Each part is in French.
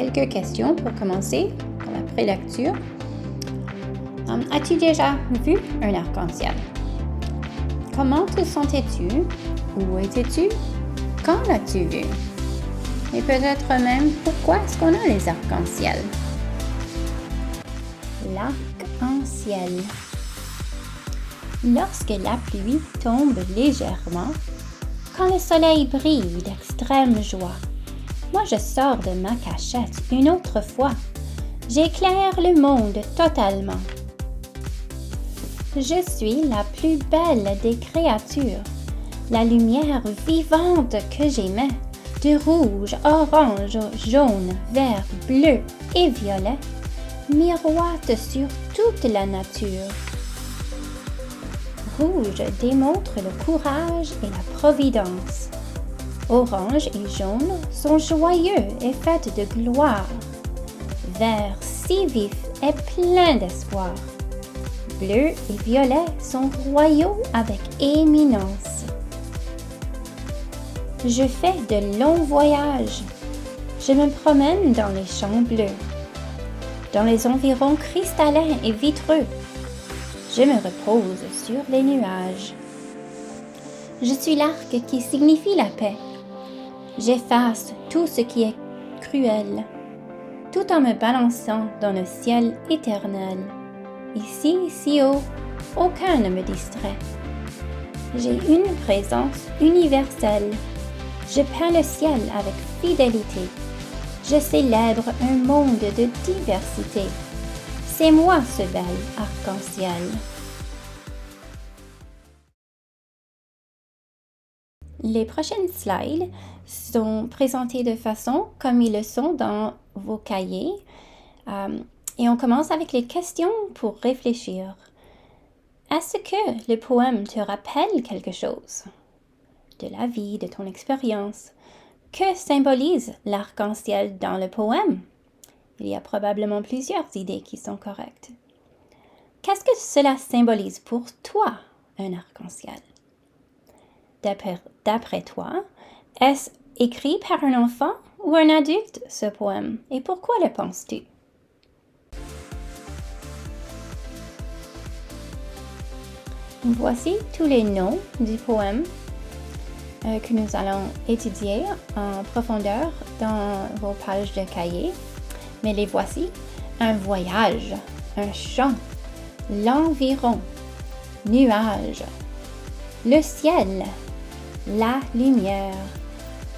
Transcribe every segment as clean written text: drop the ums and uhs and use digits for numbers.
quelques questions pour commencer, pour la prélecture. As-tu déjà vu un arc-en-ciel? Comment te sentais-tu? Où étais-tu? Quand l'as-tu vu? Et peut-être même, pourquoi est-ce qu'on a les arcs-en-ciel? L'arc-en-ciel. Lorsque la pluie tombe légèrement, quand le soleil brille d'extrême joie, moi je sors de ma cachette une autre fois. J'éclaire le monde totalement. Je suis la plus belle des créatures, la lumière vivante que j'émets, de rouge, orange, jaune, vert, bleu et violet, miroite sur toute la nature. Rouge démontre le courage et la providence. Orange et jaune sont joyeux et faits de gloire. Vert si vif et plein d'espoir. Bleu et violet sont royaux avec éminence. Je fais de longs voyages. Je me promène dans les champs bleus, dans les environs cristallins et vitreux. Je me repose sur les nuages. Je suis l'arc qui signifie la paix. J'efface tout ce qui est cruel, tout en me balançant dans le ciel éternel. Ici, si haut, aucun ne me distrait. J'ai une présence universelle. Je peins le ciel avec fidélité. Je célèbre un monde de diversité. C'est moi ce bel arc-en-ciel. Les prochaines slides sont présentées de façon comme ils le sont dans vos cahiers. Et on commence avec les questions pour réfléchir. Est-ce que le poème te rappelle quelque chose de la vie, de ton expérience? Que symbolise l'arc-en-ciel dans le poème? Il y a probablement plusieurs idées qui sont correctes. Qu'est-ce que cela symbolise pour toi, un arc-en-ciel? D'après toi, est-ce écrit par un enfant ou un adulte, ce poème? Et pourquoi le penses-tu? Voici tous les noms du poème que nous allons étudier en profondeur dans vos pages de cahier. Mais les voici: un voyage, un chant, l'environ, nuage, le ciel, la lumière,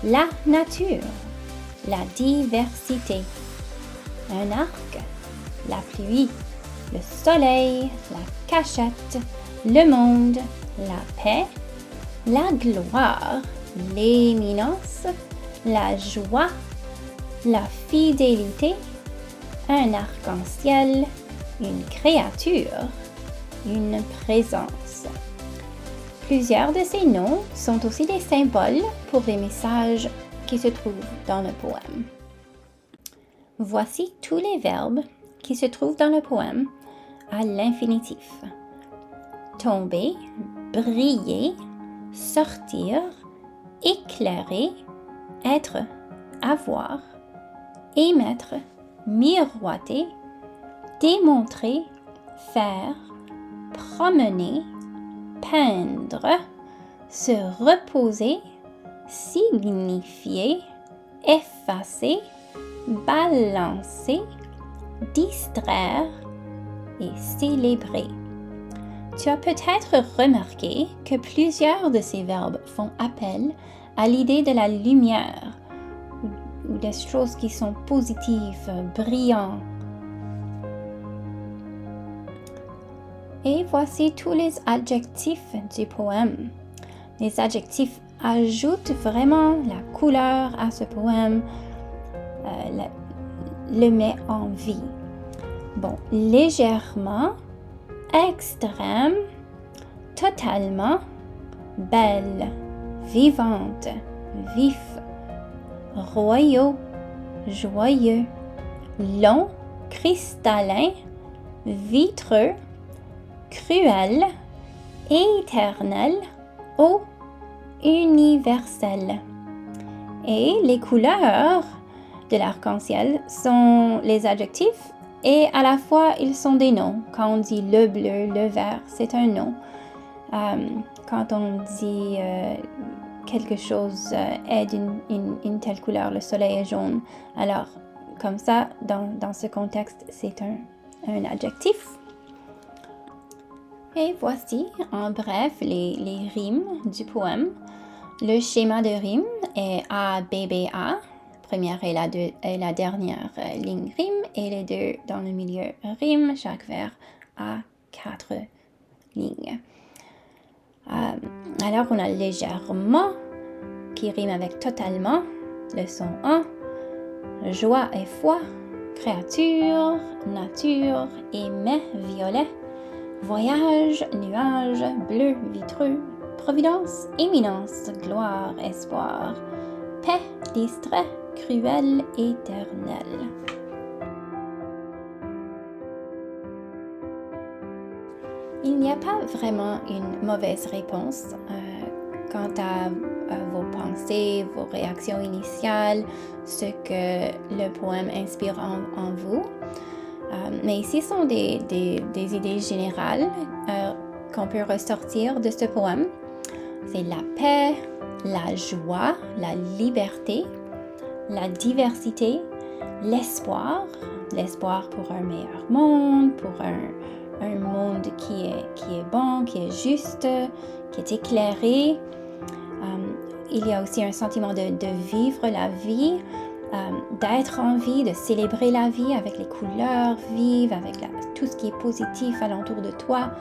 la nature, la diversité, un arc, la pluie, le soleil, la cachette, le monde, la paix, la gloire, l'éminence, la joie, la fidélité, un arc-en-ciel, une créature, une présence. Plusieurs de ces noms sont aussi des symboles pour les messages qui se trouvent dans le poème. Voici tous les verbes qui se trouvent dans le poème à l'infinitif. Tomber, briller, sortir, éclairer, être, avoir, émettre, miroiter, démontrer, faire, promener, peindre, se reposer, signifier, effacer, balancer, distraire et célébrer. Tu as peut-être remarqué que plusieurs de ces verbes font appel à l'idée de la lumière ou des choses qui sont positives, brillantes. Et voici tous les adjectifs du poème. Les adjectifs ajoutent vraiment la couleur à ce poème, le met en vie. Bon, légèrement, extrême, totalement, belle, vivante, vif, royaux, joyeux, long, cristallin, vitreux, cruel, éternel ou universel. Et les couleurs de l'arc-en-ciel sont les adjectifs et à la fois ils sont des noms. Quand on dit le bleu, le vert, c'est un nom. Quand on dit quelque chose est d'une telle couleur, le soleil est jaune, alors comme ça, dans ce contexte, c'est un adjectif. Et voici en bref les rimes du poème. Le schéma de rime est A, B, B, A. Première et la dernière ligne rime et les deux dans le milieu rime. Chaque vers a 4 lignes. Alors on a légèrement qui rime avec totalement. Le son 1. Joie et foi. Créature, nature et mais violet. Voyage, nuage, bleu, vitreux. Providence, éminence, gloire, espoir. Paix, distrait, cruel, éternel. Il n'y a pas vraiment une mauvaise réponse quant à vos pensées, vos réactions initiales, ce que le poème inspire en vous. Mais ici sont des idées générales qu'on peut ressortir de ce poème. C'est la paix, la joie, la liberté, la diversité, l'espoir pour un meilleur monde, pour un monde qui est bon, qui est juste, qui est éclairé. Il y a aussi un sentiment de vivre la vie, d'être en vie, de célébrer la vie avec les couleurs vives, avec tout ce qui est positif alentour de toi,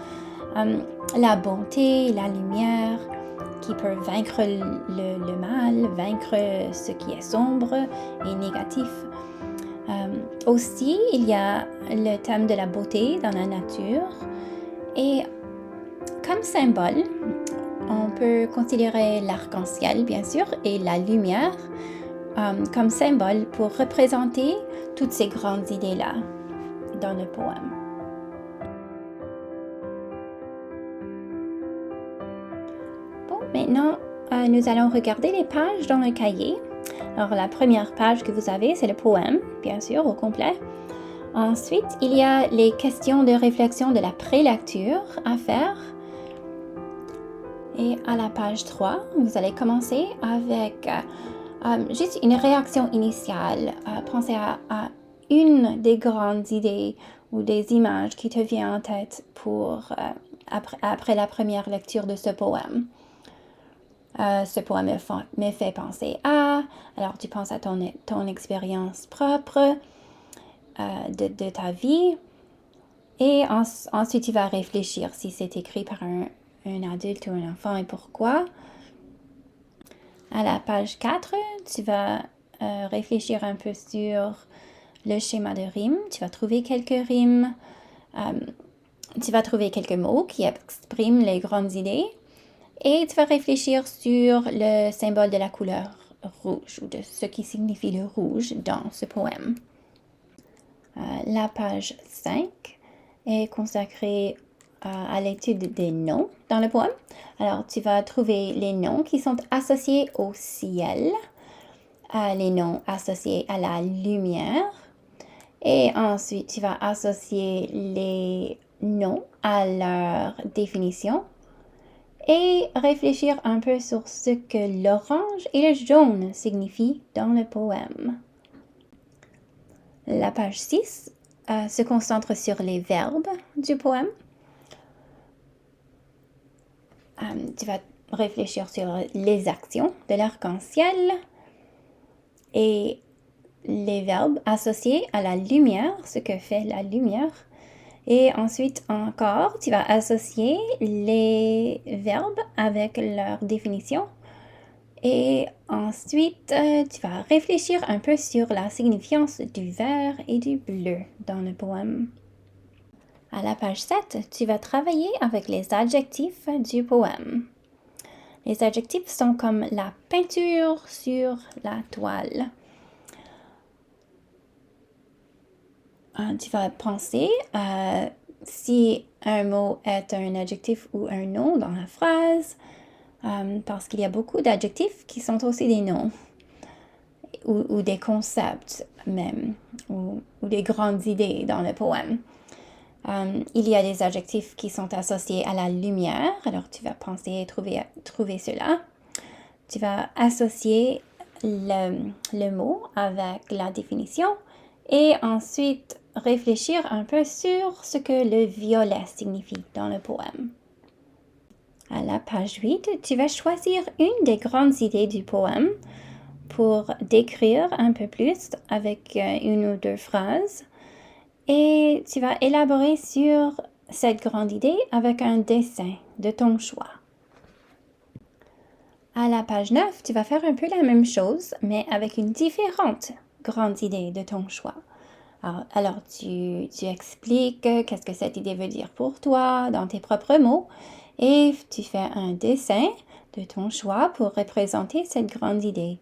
la bonté, la lumière qui peut vaincre le mal, vaincre ce qui est sombre et négatif. Aussi, il y a le thème de la beauté dans la nature et comme symbole, on peut considérer l'arc-en-ciel, bien sûr, et la lumière comme symbole pour représenter toutes ces grandes idées-là dans le poème. Bon, maintenant, nous allons regarder les pages dans le cahier. Alors, la première page que vous avez, c'est le poème, bien sûr, au complet. Ensuite, il y a les questions de réflexion de la prélecture à faire. Et à la page 3, vous allez commencer avec juste une réaction initiale. Pensez à une des grandes idées ou des images qui te vient en tête après la première lecture de ce poème. Ce poème me fait penser à, alors tu penses à ton expérience propre de ta vie et ensuite tu vas réfléchir si c'est écrit par un adulte ou un enfant et pourquoi. À la page 4, tu vas réfléchir un peu sur le schéma de rime. Tu vas trouver quelques rimes, tu vas trouver quelques mots qui expriment les grandes idées. Et tu vas réfléchir sur le symbole de la couleur rouge ou de ce qui signifie le rouge dans ce poème. La page 5 est consacrée à l'étude des noms dans le poème. Alors, tu vas trouver les noms qui sont associés au ciel, les noms associés à la lumière, et ensuite, tu vas associer les noms à leur définition et réfléchir un peu sur ce que l'orange et le jaune signifient dans le poème. La page 6 se concentre sur les verbes du poème. Tu vas réfléchir sur les actions de l'arc-en-ciel et les verbes associés à la lumière, ce que fait la lumière. Et ensuite encore, tu vas associer les verbes avec leur définition. Et ensuite, tu vas réfléchir un peu sur la signification du vert et du bleu dans le poème. À la page 7, tu vas travailler avec les adjectifs du poème. Les adjectifs sont comme la peinture sur la toile. Tu vas penser si un mot est un adjectif ou un nom dans la phrase, parce qu'il y a beaucoup d'adjectifs qui sont aussi des noms. ou des concepts même, ou des grandes idées dans le poème. Il y a des adjectifs qui sont associés à la lumière, alors tu vas penser et trouver cela. Tu vas associer le mot avec la définition et ensuite réfléchir un peu sur ce que le violet signifie dans le poème. À la page 8, tu vas choisir une des grandes idées du poème pour décrire un peu plus avec une ou deux phrases et tu vas élaborer sur cette grande idée avec un dessin de ton choix. À la page 9, tu vas faire un peu la même chose, mais avec une différente grande idée de ton choix. Alors tu expliques qu'est-ce que cette idée veut dire pour toi dans tes propres mots et tu fais un dessin de ton choix pour représenter cette grande idée.